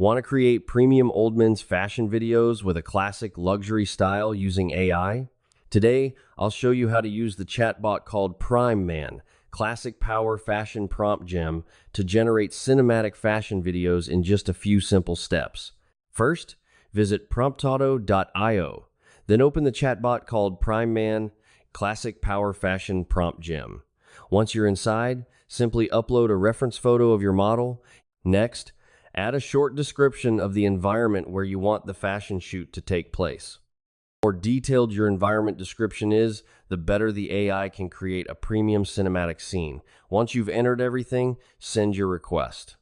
Want to create premium old men's fashion videos with a classic luxury style using AI? Today, I'll show you how to use the chatbot called Prime Man, classic power fashion prompt gem, to generate cinematic fashion videos in just a few simple steps. First, visit promptauto.io. Then open the chatbot called Prime Man, classic power fashion prompt gem. Once you're inside, simply upload a reference photo of your model. Next, add a short description of the environment where you want the fashion shoot to take place. The more detailed your environment description is, the better the AI can create a premium cinematic scene. Once you've entered everything, send your request.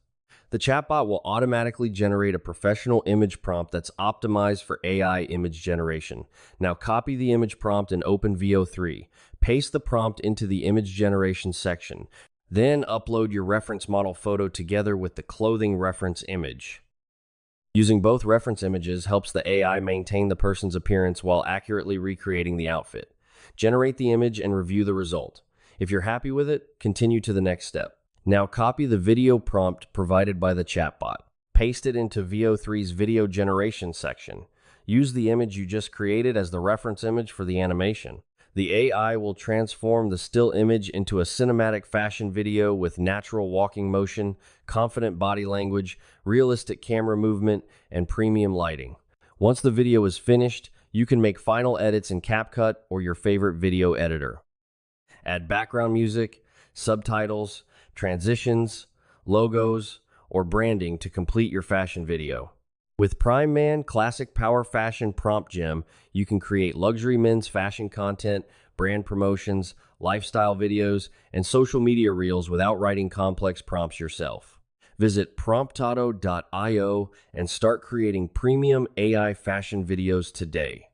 The chatbot will automatically generate a professional image prompt that's optimized for AI image generation. Now copy the image prompt and open VO3. Paste the prompt into the image generation section. Then upload your reference model photo together with the clothing reference image. Using both reference images helps the AI maintain the person's appearance while accurately recreating the outfit. Generate the image and review the result. If you're happy with it, continue to the next step. Now copy the video prompt provided by the chatbot. Paste it into VO3's video generation section. Use the image you just created as the reference image for the animation. The AI will transform the still image into a cinematic fashion video with natural walking motion, confident body language, realistic camera movement, and premium lighting. Once the video is finished, you can make final edits in CapCut or your favorite video editor. Add background music, subtitles, transitions, logos, or branding to complete your fashion video. With Prime Man Classic Power Fashion Prompt Gem, you can create luxury men's fashion content, brand promotions, lifestyle videos, and social media reels without writing complex prompts yourself. Visit promptauto.io and start creating premium AI fashion videos today.